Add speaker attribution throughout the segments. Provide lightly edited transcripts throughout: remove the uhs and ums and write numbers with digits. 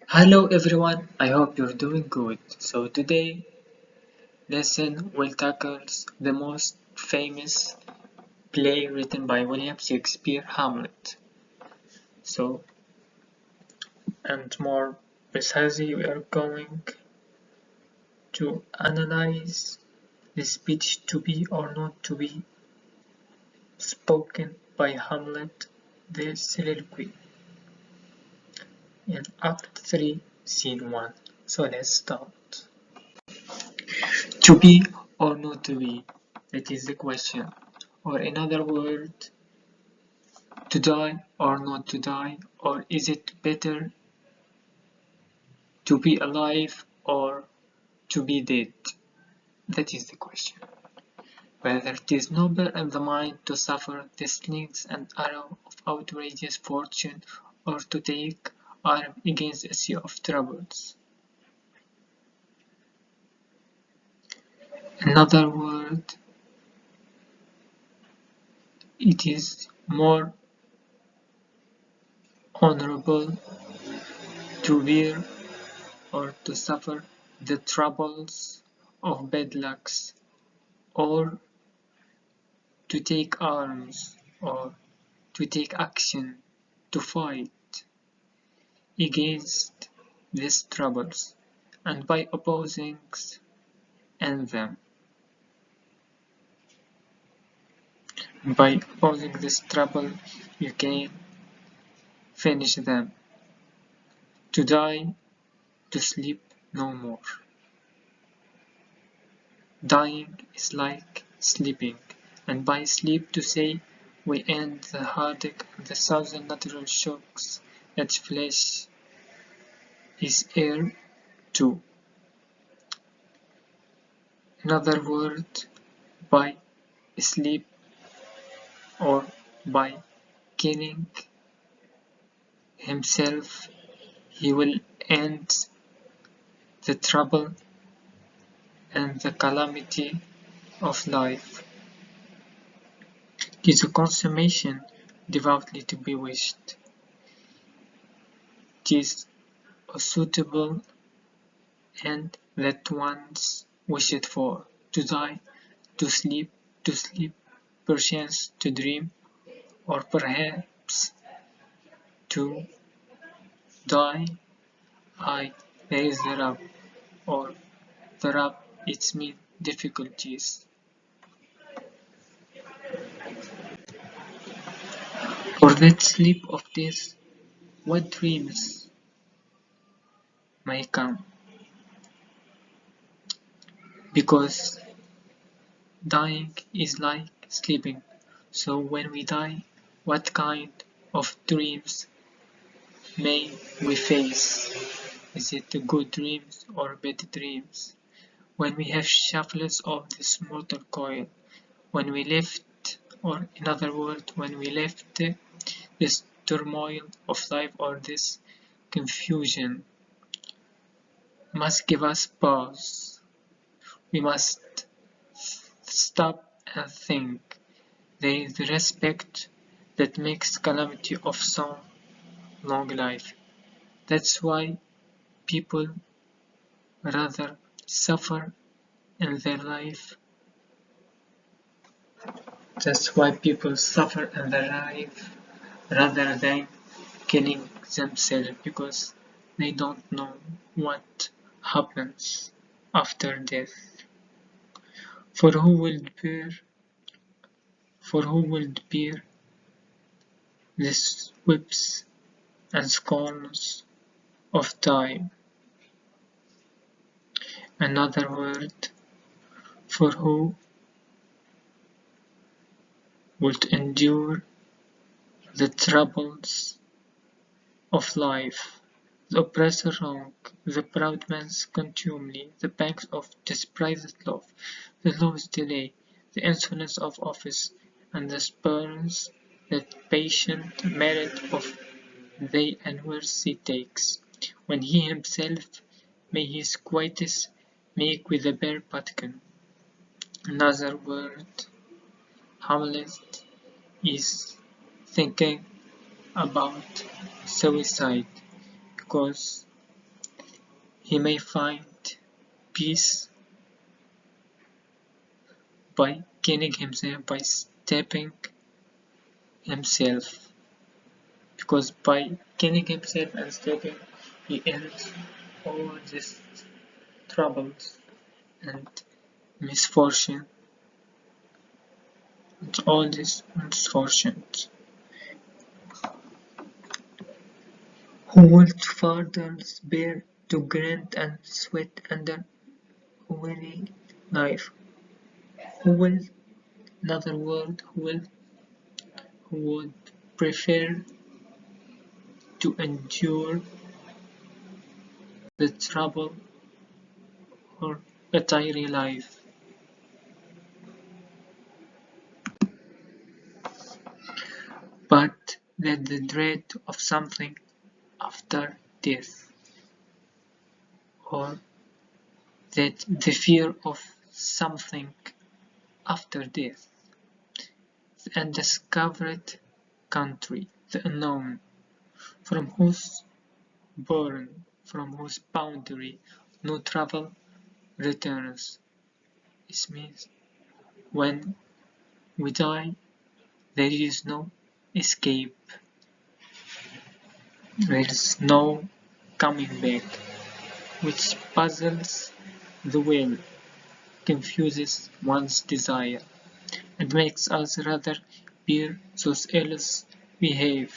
Speaker 1: Hello everyone, I hope you're doing good. So today lesson will tackle the most famous play written by William Shakespeare, Hamlet. So and more precisely we are going to analyze the speech to be or not to be spoken by Hamlet, the soliloquy in Act 3, Scene 1. So let's start. To be or not to be, that is the question. Or in other words, to die or not to die, or is it better to be alive or to be dead? That is the question. Whether it is noble in the mind to suffer the slings and arrow of outrageous fortune, or to take arm against a sea of troubles. In other words, it is more honorable to bear or to suffer the troubles of bad lucks, or to take arms, or to take action, to fight against these troubles, and by opposing them. By opposing this trouble, you can finish them. To die, to sleep no more. Dying is like sleeping, and by sleep to say we end the heartache and the thousand natural shocks that flesh is heir to. In other words, by sleep or by killing himself, he will end the trouble and the calamity of life. It is a consummation devoutly to be wished. It is a suitable end that one's wished for, to die, to sleep, perchance to dream, or perhaps to die. I, there is the rub, or the rub, it means difficulties. For that sleep of death, what dreams may come? Because dying is like sleeping, so when we die, what kind of dreams may we face? Is it good dreams or bad dreams? When we have shuffles of this mortal coil, when we left, or in other words, when we left this turmoil of life or this confusion, must give us pause. We must stop and think. There is the respect that makes calamity of some long life. That's why people rather suffer in their life. That's why people suffer in their life rather than killing themselves, because they don't know what happens after death. For who will bear the whips and scorns of time? Another word, for who would endure the troubles of life, the oppressor wrong, the proud man's contumely, the pangs of despised love, the law's delay, the insolence of office, and the spurns that patient merit of they unworthy takes, when he himself may his quietus make with a bare patkin. Another word, Hamlet is thinking about suicide, because He may find peace by killing himself, by stabbing himself, because by killing himself and stabbing he ends all these troubles and misfortune and all these misfortunes. Who will fathers bear to grant and sweat under weary life? Who will, another word, who would prefer to endure the trouble or a tiring life? But that the dread of something after death, or that the fear of something after death, the undiscovered country, the unknown, from whose boundary no travel returns. This means when we die, there is no escape, there is no coming back, which puzzles the will, confuses one's desire, and makes us rather bear those ills we have,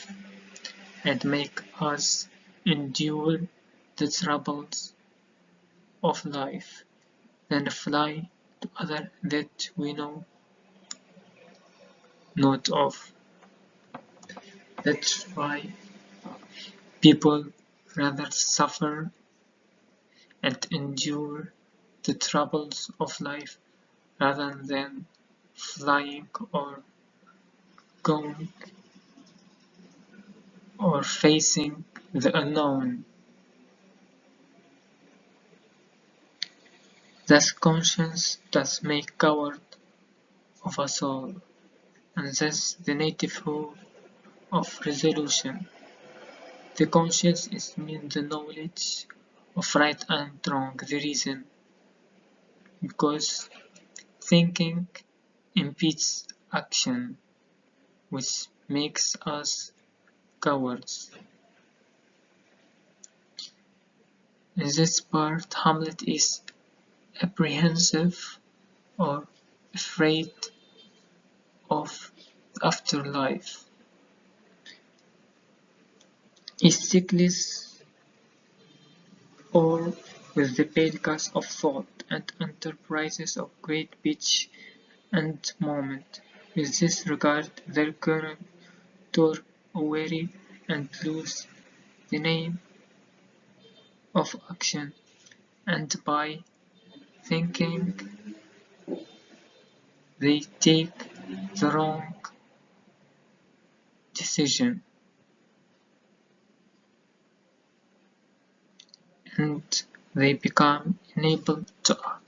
Speaker 1: and make us endure the troubles of life, than fly to other that we know not of. That's why people rather suffer and endure the troubles of life rather than flying or going or facing the unknown. Thus conscience does make coward of us all, and thus the native rule of resolution. The conscience is mean the knowledge of right and wrong, the reason, because thinking impedes action, which makes us cowards. In this part, Hamlet is apprehensive or afraid of the afterlife. Is sickness or with the pale cast of thought and enterprises of great pitch and moment. With this regard, their current tour weary and lose the name of action, and by thinking they take the wrong decision, and they become unable to act.